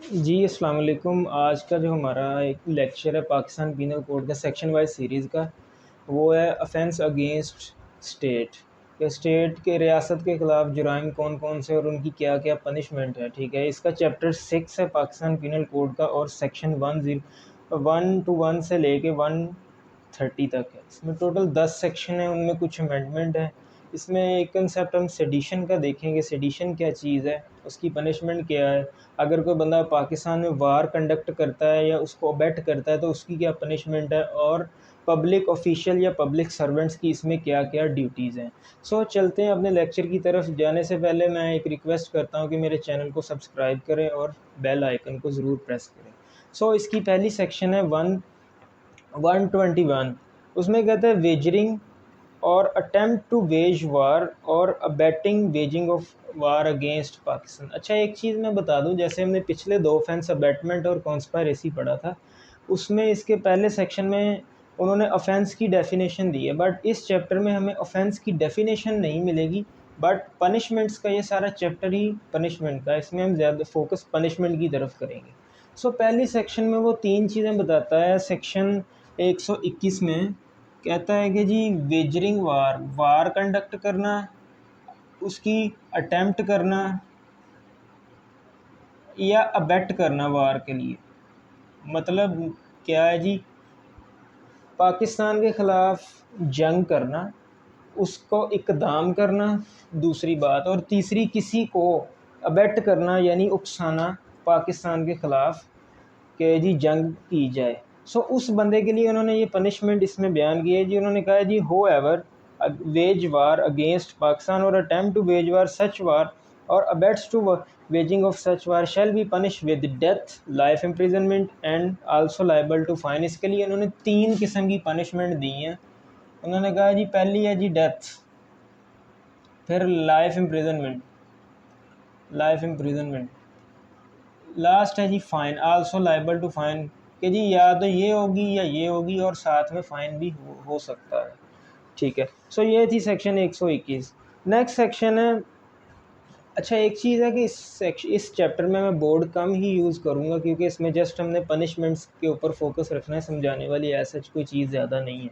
जी, अस्सलाम वालेकुम। आज का जो हमारा एक लेक्चर है पाकिस्तान पीनल कोड का सेक्शन वाइज़ सीरीज़ का, वो है ऑफेंस अगेंस्ट स्टेट। कि स्टेट के रियासत के ख़िलाफ़ जुराइम कौन-कौन से और उनकी क्या-क्या पनिशमेंट है, ठीक है? इसका चैप्टर 6 है पाकिस्तान पीनल कोड का और सेक्शन 1 टू 1 से लेके 130 तक है। इसमें टोटल 10 सेक्शन है, उनमें कुछ अमेंडमेंट है। इसमें एक कंसेप्ट हम सेडिशन का देखेंगे, सेडिशन क्या चीज़ है, उसकी पनिशमेंट क्या है। अगर कोई बंदा पाकिस्तान में वार कंडक्ट करता है या उसको अबैट करता है तो उसकी क्या पनिशमेंट है, और पब्लिक ऑफिशियल या पब्लिक सर्वेंट्स की इसमें क्या क्या ड्यूटीज़ हैं। सो चलते हैं अपने लेक्चर की तरफ। जाने से पहले मैं एक रिक्वेस्ट करता हूँ कि मेरे चैनल को सब्सक्राइब करें और बेल आइकन को ज़रूर प्रेस करें। सो इसकी पहली सेक्शन है 121। उसमें कहते हैं वेजरिंग और अटेम्प्ट टू वेज वार और abetting waging of war against Pakistan. अच्छा, एक चीज़ मैं बता दूं, जैसे हमने पिछले दो ऑफेंस अबैटमेंट और कॉन्स्पायरेसी पढ़ा था, उसमें इसके पहले सेक्शन में उन्होंने ऑफेंस की डेफिनेशन दी है, बट इस चैप्टर में हमें ऑफेंस की डेफिनेशन नहीं मिलेगी, बट पनिशमेंट्स का ये सारा चैप्टर ही पनिशमेंट का है। इसमें हम ज़्यादा फोकस पनिशमेंट की तरफ करेंगे। सो पहली सेक्शन में वो तीन चीज़ें बताता है। सेक्शन 121 में कहता है कि जी वेजरिंग वार, वार कंडक्ट करना, उसकी अटेम्प्ट करना या अबेट करना वार के लिए। मतलब क्या है जी, पाकिस्तान के ख़िलाफ़ जंग करना, उसको इक़दाम करना दूसरी बात, और तीसरी किसी को अबेट करना यानी उकसाना पाकिस्तान के ख़िलाफ़ कि जी जंग की जाए। सो उस बंदे के लिए उन्होंने ये पनिशमेंट इसमें बयान की है जी। उन्होंने कहा है जी, whoever wages war against Pakistan और attempt to wage war such war और abets to waging of such war shall be punish with death, life imprisonment and also liable to fine. इसके लिए उन्होंने तीन किस्म की पनिशमेंट दी हैं। उन्होंने कहा जी पहली है जी डेथ, फिर लाइफ इम्प्रिजनमेंट, लास्ट है जी fine, also liable to fine, कि जी या तो ये होगी या ये होगी और साथ में फ़ाइन भी हो सकता है। ठीक है। सो ये थी सेक्शन 121। नेक्स्ट सेक्शन है। अच्छा, एक चीज़ है कि इस चैप्टर में मैं बोर्ड कम ही यूज़ करूँगा, क्योंकि इसमें जस्ट हमने पनिशमेंट्स के ऊपर फोकस रखना है, समझाने वाली ऐसा कोई चीज़ ज़्यादा नहीं है।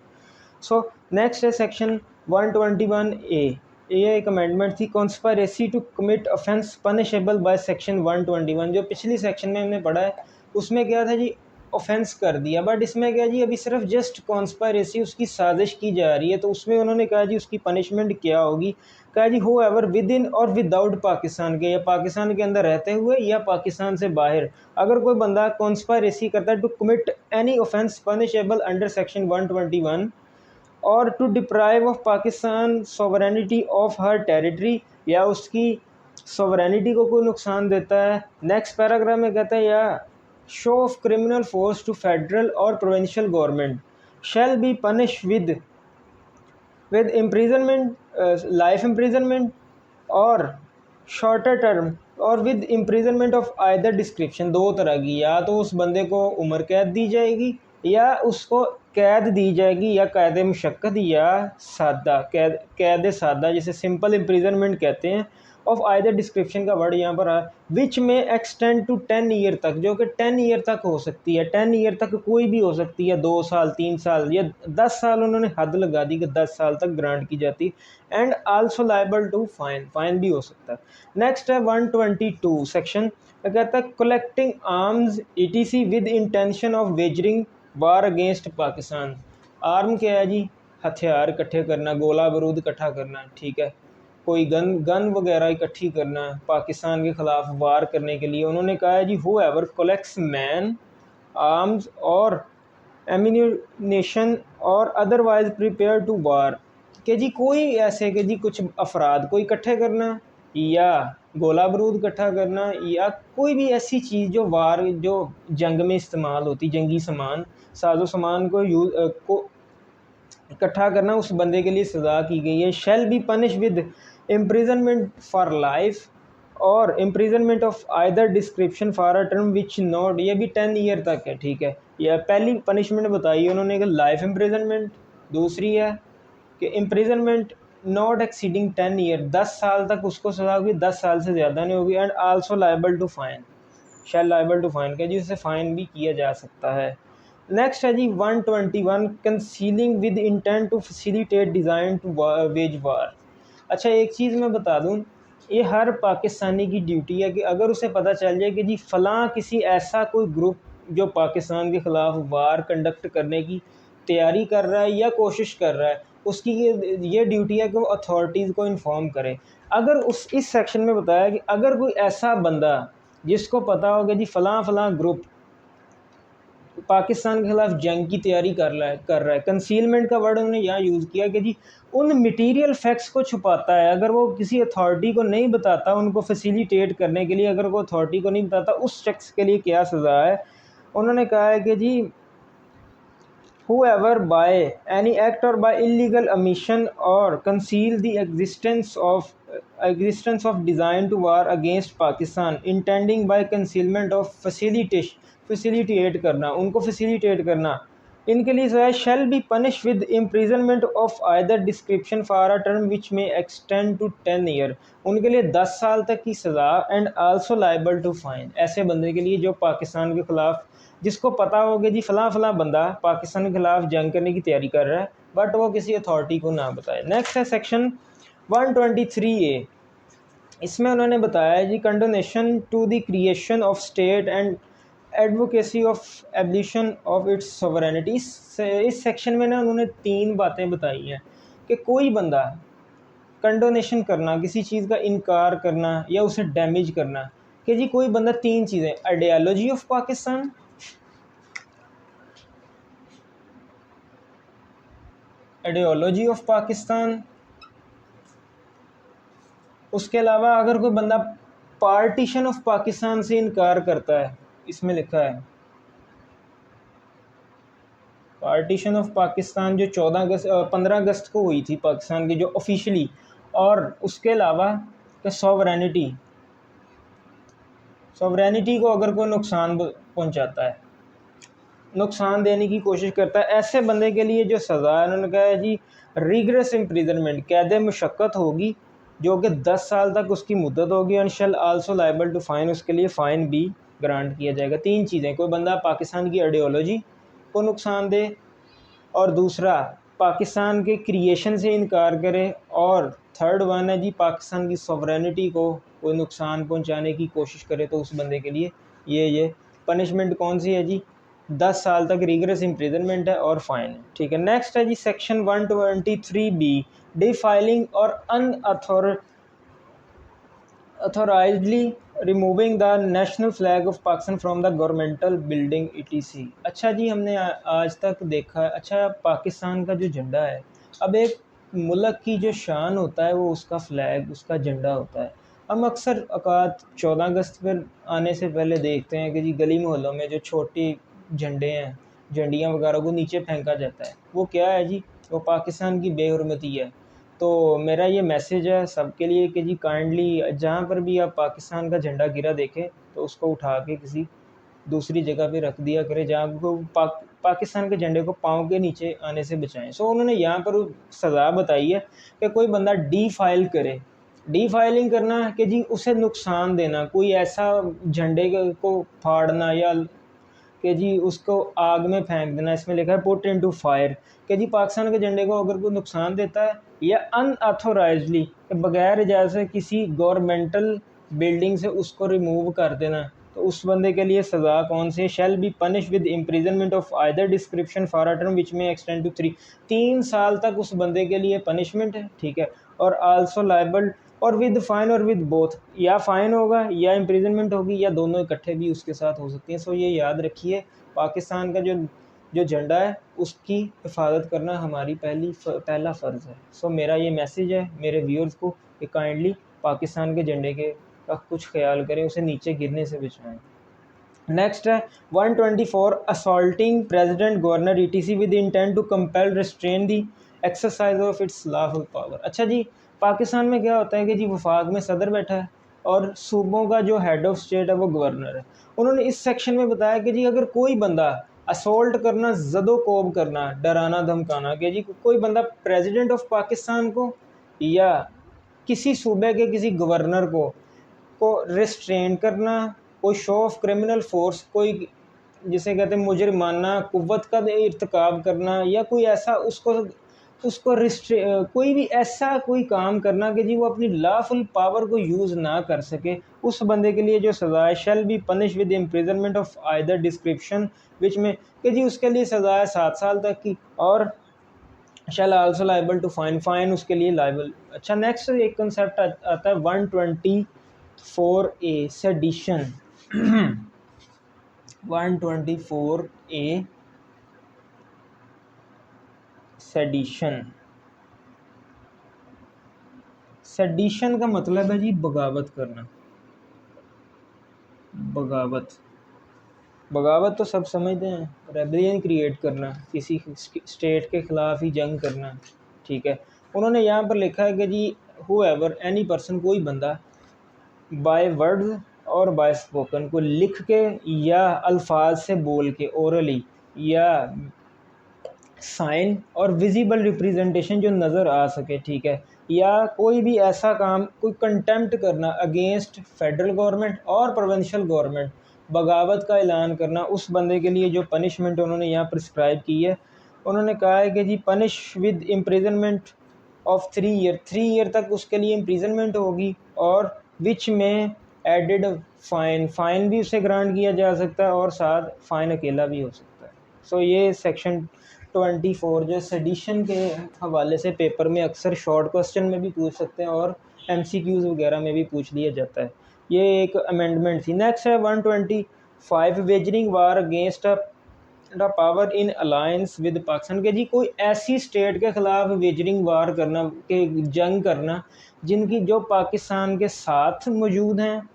सो नेक्स्ट है सेक्शन 121A। ये एक अमेंडमेंट थी, conspiracy to commit offence punishable by section 121। जो पिछली सेक्शन में हमने पढ़ा है उसमें क्या था जी, ऑफेंस कर दिया, बट इसमें क्या जी, अभी सिर्फ जस्ट कॉन्स्पायरेसी, उसकी साजिश की जा रही है। तो उसमें उन्होंने कहा जी उसकी पनिशमेंट क्या होगी। कहा जी हो एवर विद इन और विदाउट पाकिस्तान के, या पाकिस्तान के अंदर रहते हुए या पाकिस्तान से बाहर, अगर कोई बंदा कॉन्स्पायरेसी करता है to commit any offence punishable under section 121 और to deprive of Pakistan sovereignty of her territory, या उसकी सोवरेनिटी को कोई नुकसान देता है। नेक्स्ट पैराग्राफ में कहता है या show of criminal force to federal और provincial government shall be punish with imprisonment, life imprisonment और शॉर्टर टर्म, और with imprisonment of either description. दो तरह की, या तो उस बंदे को उम्र कैद दी जाएगी या उसको कैद दी जाएगी, या कैद मुशक्कत या सादा कैद सादा, जिसे सिंपल इम्प्रिजनमेंट कहते हैं। ऑफ आइदर डिस्क्रिप्शन का वर्ड यहाँ पर है, विच में एक्सटेंड टू 10 ईयर तक, जो कि 10 ईयर तक हो सकती है। 10 ईयर तक कोई भी हो सकती है, 2 साल, 3 साल या 10 साल। उन्होंने हद लगा दी कि 10 साल तक ग्रांट की जाती। And also liable to fine, fine भी हो सकता है। नेक्स्ट है 122 सेक्शन, कहता है collecting arms etc with intention of wagering war against Pakistan. Arm क्या है जी, हथियार इकट्ठे करना, गोला बारूद इकट्ठा करना, ठीक है, कोई गन वगैरह इकट्ठी करना पाकिस्तान के ख़िलाफ़ वार करने के लिए। उन्होंने कहा है जी whoever collects man arms और एम्यूनेशन और अदरवाइज प्रिपेयर टू वार, कि जी कोई ऐसे कि जी कुछ अफराद को इकट्ठे करना, या गोला बारूद इकट्ठा करना, या कोई भी ऐसी चीज़ जो वार, जो जंग में इस्तेमाल होती, जंगी सामान, साजो सामान को इकट्ठा करना, उस बंदे के लिए सज़ा की गई है। Shall be punish with imprisonment for life और imprisonment of either description for a term which not, ये भी 10 ईयर तक है, ठीक है। यह पहली पनिशमेंट बताई उन्होंने कि लाइफ इम्प्रिजनमेंट, दूसरी है कि इम्प्रिजनमेंट नॉट एक्सीडिंग 10 ईयर, 10 साल तक उसको सज़ा होगी, 10 साल से ज़्यादा नहीं होगी। And also liable to fine, shall liable to fine के जी उसे फाइन भी किया जा सकता है। नेक्स्ट है जी 121 concealing with intent to facilitate design to wage war. अच्छा एक चीज़ मैं बता दूं, ये हर पाकिस्तानी की ड्यूटी है कि अगर उसे पता चल जाए कि जी फ़लाँ किसी ऐसा कोई ग्रुप जो पाकिस्तान के ख़िलाफ़ वार कंडक्ट करने की तैयारी कर रहा है या कोशिश कर रहा है, उसकी ये ड्यूटी है कि वो अथॉरिटीज़ को इन्फॉर्म करे। अगर उस इस सेक्शन में बताया कि अगर कोई ऐसा बंदा जिसको पता हो कि जी फ़लाँ फ़लाँ ग्रुप पाकिस्तान के खिलाफ जंग की तैयारी कर रहा है, कंसीलमेंट का वर्ड उन्होंने यहाँ यूज़ किया कि जी उन मटेरियल फैक्ट्स को छुपाता है। अगर वो किसी अथॉरिटी को नहीं बताता, उनको फैसिलिटेट करने के लिए अगर वो अथॉरिटी को नहीं बताता, उस शख्स के लिए क्या सज़ा है। उन्होंने कहा है कि जी whoever by any act or by illegal omission or conceal the existence of design to war against Pakistan intending by concealment of facilitate करना, उनको facilitate करना, इनके लिए सज़ा shall be punished with imprisonment of either description for a term which may extend to 10 year। उनके लिए 10 साल तक की सज़ा and also liable to fine। ऐसे बंदे के लिए जो पाकिस्तान के ख़िलाफ़, जिसको पता हो कि जी फ़लाँ फ़लाँ बंदा पाकिस्तान के ख़िलाफ़ जंग करने की तैयारी कर रहा है बट वो किसी अथॉरिटी को ना बताए। नेक्स्ट है सेक्शन 123A। इसमें उन्होंने बताया है जी condonation to the creation of state and advocacy of abolition of its sovereignty. इस सेक्शन में ना उन्होंने 3 बातें बताई हैं कि कोई बंदा कंडोनेशन करना, किसी चीज़ का इनकार करना या उसे डैमेज करना, कि जी कोई बंदा 3 चीज़ें, ideology of Pakistan, ideology of Pakistan, उसके अलावा अगर कोई बंदा पार्टीशन ऑफ पाकिस्तान से इनकार करता है, इसमें लिखा है पार्टीशन ऑफ पाकिस्तान जो 15 अगस्त को हुई थी पाकिस्तान की जो ऑफिशियली, और उसके अलावा कि सॉवरेनिटी को अगर कोई नुकसान पहुंचाता है, नुकसान देने की कोशिश करता है, ऐसे बंदे के लिए जो सज़ा है उन्होंने कहा है जी रिग्रेस इम्प्रिजनमेंट, कैद मुशक्क़त होगी जो कि 10 साल तक उसकी मुद्दत होगी, and shall also liable to fine, उसके लिए फ़ाइन भी ग्रांट किया जाएगा। 3 चीज़ें, कोई बंदा पाकिस्तान की आइडियोलॉजी को नुकसान दे, और दूसरा पाकिस्तान के क्रिएशन से इनकार करे, और थर्ड वन है जी पाकिस्तान की सॉवरेनिटी को कोई नुकसान पहुंचाने की कोशिश करे तो उस बंदे के लिए ये पनिशमेंट कौन सी है जी, 10 साल तक रिगरस इम्प्रिजनमेंट है और फाइन है। ठीक है। नेक्स्ट है जी सेक्शन 123B डिफाइलिंग और unauthorisedly removing the national flag of Pakistan from the governmental building ETC। अच्छा जी हमने आज तक देखा है, अच्छा पाकिस्तान का जो झंडा है, अब एक मुल्क की जो शान होता है वो उसका फ्लैग, उसका झंडा होता है। हम अक्सर औकात 14 अगस्त पर आने से पहले देखते हैं कि जी गली मोहल्लों में जो छोटी झंडे हैं, झंडियाँ वगैरह को नीचे फेंका जाता है, वो क्या है जी, वो पाकिस्तान की बेहुरमती है। तो मेरा ये मैसेज है सबके लिए कि जी काइंडली जहाँ पर भी आप पाकिस्तान का झंडा गिरा देखें तो उसको उठा के किसी दूसरी जगह पे रख दिया करें जहाँ को पाकिस्तान के झंडे को पाँव के नीचे आने से बचाएं। सो उन्होंने यहाँ पर सज़ा बताई है कि कोई बंदा डीफाइल करे, डीफाइलिंग करना कि जी उसे नुकसान देना, कोई ऐसा झंडे को फाड़ना या कि जी उसको आग में फेंक देना, इसमें लिखा है पुट इनटू फायर, कि जी पाकिस्तान के झंडे को अगर कोई नुकसान देता है या अनऑथोराइजली बगैर इजाज़त किसी गवर्नमेंटल बिल्डिंग से उसको रिमूव कर देना, तो उस बंदे के लिए सज़ा कौन सी है, shall be punish with imprisonment of either description for a term which में एक्सटेंड टू 3 साल तक उस बंदे के लिए पनिशमेंट है। ठीक है। और आल्सो लाइबल, और विद फाइन और विद बोथ, या फ़ाइन होगा या इम्प्रिजनमेंट होगी या दोनों इकट्ठे भी उसके साथ हो सकती हैं। सो ये याद रखिए पाकिस्तान का जो झंडा है उसकी हिफाजत करना हमारी पहला फ़र्ज़ है। सो मेरा ये मैसेज है मेरे व्यूअर्स को कि काइंडली पाकिस्तान के झंडे के का कुछ ख्याल करें, उसे नीचे गिरने से बचाएं। नेक्स्ट है 124 assaulting president governor ETC with intent to compel restrain the exercise of its lawful power. अच्छा जी पाकिस्तान में क्या होता है कि जी वफाक में सदर बैठा है और सूबों का जो हेड ऑफ स्टेट है वो गवर्नर है। उन्होंने इस सेक्शन में बताया कि जी अगर कोई बंदा असोल्ट करना, जदोकोब करना, डराना धमकाना, कि जी कोई बंदा प्रेसिडेंट ऑफ पाकिस्तान को या किसी सूबे के किसी गवर्नर को रिस्ट्रेन करना कोई शो ऑफ क्रिमिनल फोर्स, कोई जिसे कहते हैं मुजरिमाना कुव्वत का इर्तिकाब करना, या कोई ऐसा उसको उसको कोई भी ऐसा कोई काम करना कि जी वो अपनी लॉफुल पावर को यूज़ ना कर सके, उस बंदे के लिए जो सज़ा है shall be punish with imprisonment of either description, which में कि जी उसके लिए सज़ा है 7 साल तक की, और shall also liable to fine, fine उसके लिए लाइबल। अच्छा, नेक्स्ट एक कंसेप्ट आता है 124A sedition. 124A sedition. Sedition का मतलब है जी बगावत करना। बगावत, बगावत तो सब समझते हैं, रेबेलियन क्रिएट करना, किसी स्टेट के खिलाफ ही जंग करना, ठीक है। उन्होंने यहाँ पर लिखा है कि जी हूएवर एनी पर्सन, कोई बंदा, बाय वर्ड्स और बाय स्पोकन, को लिख के या अल्फाज से बोल के, ओरली या साइन और विजिबल रिप्रेजेंटेशन जो नज़र आ सके, ठीक है, या कोई भी ऐसा काम, कोई कंटेम्प्ट करना अगेंस्ट फेडरल गवर्नमेंट और प्रोविंशियल गवर्नमेंट, बगावत का ऐलान करना, उस बंदे के लिए जो पनिशमेंट उन्होंने यहाँ प्रिस्क्राइब की है, उन्होंने कहा है कि जी punish with imprisonment of 3 year, 3 year तक उसके लिए इम्प्रिजनमेंट होगी, और विच में एडेड फ़ाइन, फ़ाइन भी उसे ग्रांट किया जा सकता है और साथ फ़ाइन अकेला भी हो सकता है। सो ये सेक्शन 24 जो सेडिशन के हवाले से पेपर में अक्सर शॉर्ट क्वेश्चन में भी पूछ सकते हैं और MCQs वगैरह में भी पूछ लिया जाता है। ये एक अमेंडमेंट थी। नेक्स्ट है 125 wagering war against the power in alliance with Pakistan, के जी कोई ऐसी स्टेट के ख़िलाफ़ वेजरिंग वार करना, के जंग करना, जिनकी जो पाकिस्तान के साथ मौजूद हैं,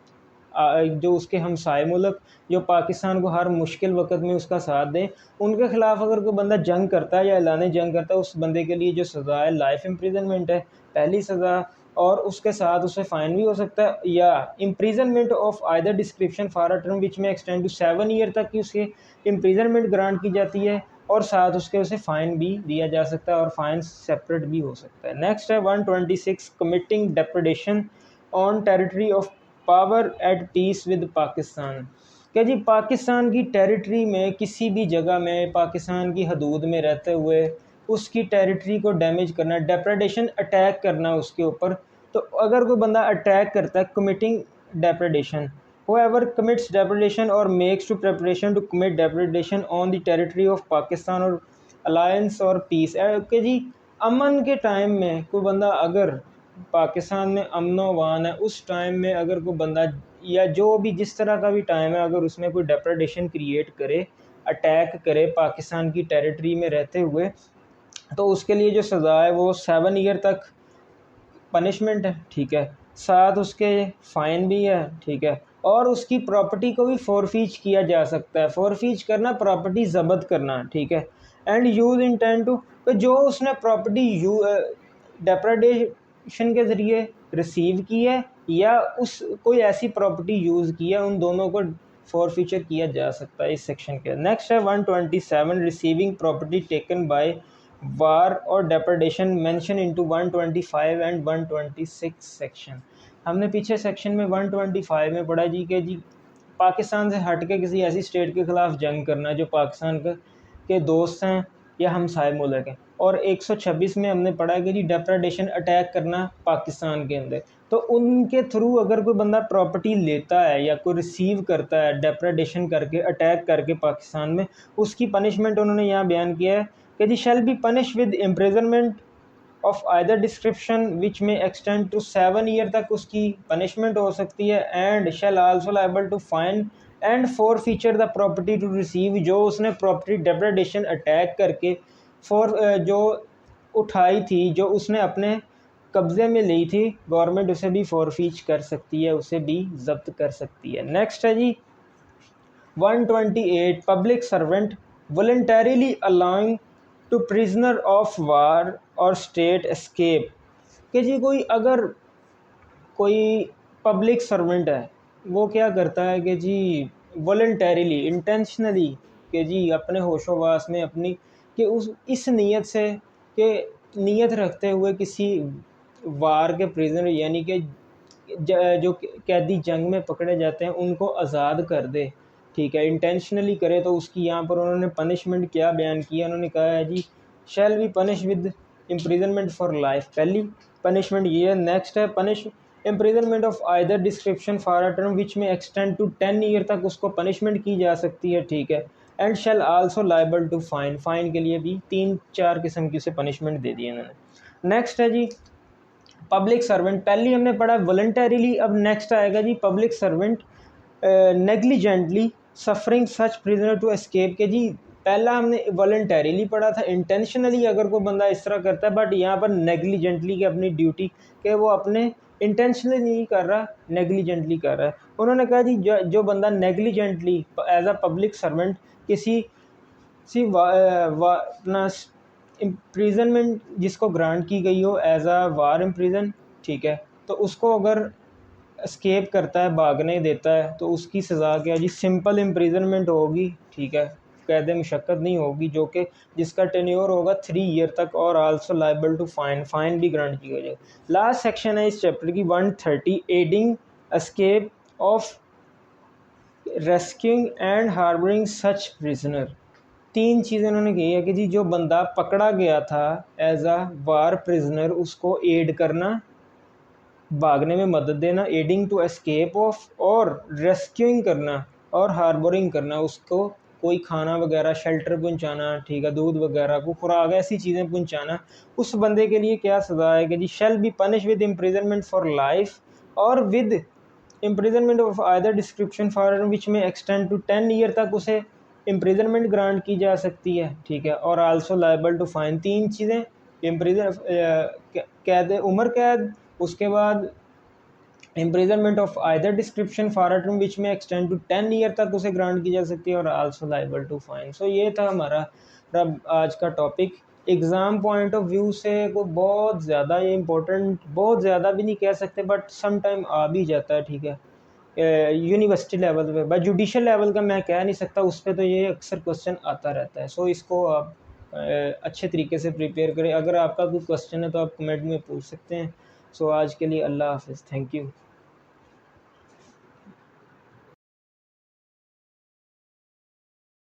जो उसके हमसाए मुल्क जो पाकिस्तान को हर मुश्किल वक्त में उसका साथ दें, उनके ख़िलाफ़ अगर कोई बंदा जंग करता है या ऐलान जंग करता है, उस बंदे के लिए जो सज़ा है लाइफ इम्प्रिजनमेंट है, पहली सज़ा, और उसके साथ उसे फ़ाइन भी हो सकता है, या imprisonment of either description for a term which में एक्सटेंड टू 7 ईयर तक की उसे इम्प्रिजनमेंट ग्रांट की जाती है, और साथ उसके उसे फ़ाइन भी दिया जा सकता है, और फ़ाइन सेपरेट भी हो सकता है। नेक्स्ट है 126 committing depredation on territory of power at peace with Pakistan, क्या जी पाकिस्तान की टेरिटरी में किसी भी जगह में पाकिस्तान की हदूद में रहते हुए उसकी टेरिटरी को डैमेज करना, डेप्रेडेशन, अटैक करना उसके ऊपर। तो अगर कोई बंदा अटैक करता है, committing डेप्रेडेशन, whoever commits depredation or makes to preparation to commit depredation on the territory of Pakistan और अलायंस और पीस, कि जी अमन के टाइम में कोई बंदा अगर पाकिस्तान में अमन अमान है, उस टाइम में अगर कोई बंदा या जो भी जिस तरह का भी टाइम है, अगर उसमें कोई डेप्रेडेशन क्रिएट करे, अटैक करे पाकिस्तान की टेरिटरी में रहते हुए, तो उसके लिए जो सज़ा है वो 7 ईयर तक पनिशमेंट है, ठीक है, साथ उसके फ़ाइन भी है, ठीक है, और उसकी प्रॉपर्टी को भी फोरफीच किया जा सकता है। फोरफीच करना, प्रॉपर्टी ज़ब्त करना, ठीक है। एंड यूज़ इंटेंड टू, तो जो उसने प्रॉपर्टी डेप्रेडेशन के ज़रिए रिसीव की है या उस कोई ऐसी प्रॉपर्टी यूज़ की है, उन दोनों को फोरफीचर किया जा सकता है इस सेक्शन के। नेक्स्ट है 127 रिसीविंग प्रॉपर्टी टेकन बाय वार और डेप्रेडेशन मेंशन इनटू 125 एंड 126 सेक्शन। हमने पीछे सेक्शन में 125 में पढ़ा जी कि जी पाकिस्तान से हट के किसी ऐसी स्टेट के ख़िलाफ़ जंग करना जो पाकिस्तान के दोस्त हैं या हमसाए मुल्क हैं, और 126 में हमने पढ़ा कि जी डेप्रेडेशन, अटैक करना पाकिस्तान के अंदर। तो उनके थ्रू अगर कोई बंदा प्रॉपर्टी लेता है या कोई रिसीव करता है डेप्रेडेशन करके, अटैक करके पाकिस्तान में, उसकी पनिशमेंट उन्होंने यहाँ बयान किया है कि जी shall be punish with imprisonment of either description which में एक्सटेंड टू 7 ईयर तक उसकी पनिशमेंट हो सकती है, and shall also liable to fine and forfeiture the property to receive, जो उसने प्रॉपर्टी डेप्रेडेशन अटैक करके जो उठाई थी, जो उसने अपने कब्ज़े में ली थी, गवर्नमेंट उसे भी फॉरफीच कर सकती है, उसे भी जब्त कर सकती है। नेक्स्ट है जी 128 public servant voluntarily allowing to prisoner of war और स्टेट एस्केप, कि जी कोई अगर कोई पब्लिक सर्वेंट है, वो क्या करता है कि जी वॉलंटरीली, इंटेंशनली, कि जी अपने होशोवास में अपनी कि उस इस नीयत से कि नीयत रखते हुए किसी वार के प्रिजनर यानी कि जो कैदी जंग में पकड़े जाते हैं उनको आज़ाद कर दे, ठीक है, इंटेंशनली करे, तो उसकी यहाँ पर उन्होंने पनिशमेंट क्या बयान किया, उन्होंने कहा है जी shall be punish with imprisonment for life, पहली पनिशमेंट ये है। नेक्स्ट है punish imprisonment of either description for a term which में एक्सटेंड टू 10 ईयर तक उसको पनिशमेंट की जा सकती है, ठीक है। And shall also liable to fine, fine के लिए भी 3-4 किस्म की उसे पनिशमेंट दे दी है इन्होंने। नेक्स्ट है जी पब्लिक सर्वेंट, पहली हमने पढ़ा वॉलंटरीली, अब नेक्स्ट आएगा जी public servant negligently suffering such prisoner to escape, के जी पहला हमने वॉलंटरीली पढ़ा था, इंटेंशनली अगर कोई बंदा इस तरह करता है, बट यहाँ पर नेग्लिजेंटली की अपनी ड्यूटी के वो अपने इंटेंशनली नहीं कर रहा, नेग्लिजेंटली कर रहा है। उन्होंने कहा जी जो बंदा negligently as a public servant किसी अपना इम्प्रिजनमेंट जिसको ग्रांट की गई हो एज अ वार इम्प्रिजन, ठीक है, तो उसको अगर एस्केप करता है, भागने देता है, तो उसकी सज़ा क्या जी सिंपल इम्प्रिजनमेंट होगी, ठीक है, कैद मुशक्कत नहीं होगी, जो कि जिसका टेन्योर होगा 3 ईयर तक, और also liable to fine, fine भी ग्रांट की गई है। लास्ट सेक्शन है इस चैप्टर की 130 adding escape of rescuing and harbouring such prisoner. 3 चीज़ें उन्होंने कही है कि जी जो बंदा पकड़ा गया था एज अ वार प्रिजनर उसको एड करना, भागने में मदद देना, एडिंग टू एस्केप ऑफ, और रेस्क्यूइंग करना और हार्बरिंग करना, उसको कोई खाना वगैरह शेल्टर पहुंचाना, ठीक है, दूध वगैरह को खुराक ऐसी चीज़ें पहुंचाना, उस बंदे के लिए क्या सज़ा है कि जी shall be punish with imprisonment for life और with imprisonment of either description for which में एक्सटेंड टू 10 ईयर तक उसे इम्प्रिजनमेंट ग्रांट की जा सकती है, ठीक है, और आल्सो लाइबल टू फाइन। 3 चीज़ें, इम्प्रिजन कैद उम्र कैद, उसके बाद imprisonment of either description for a term which में एक्सटेंड टू 10 ईयर तक उसे ग्रांट की जा सकती है, और आल्सो लाइबल टू फाइन। सो ये था हमारा आज का topic. Exam point of view से को बहुत ज़्यादा ये इंपॉर्टेंट, बहुत ज़्यादा भी नहीं कह सकते, बट सम टाइम आ भी जाता है, ठीक है, यूनिवर्सिटी लेवल पे, बट जुडिशल लेवल का मैं कह नहीं सकता, उस पर तो ये अक्सर क्वेश्चन आता रहता है। सो इसको आप अच्छे तरीके से प्रिपेयर करें। अगर आपका कोई क्वेश्चन है तो आप कमेंट में पूछ सकते हैं। सो आज के लिए अल्लाह हाफ़िज़, थैंक यू।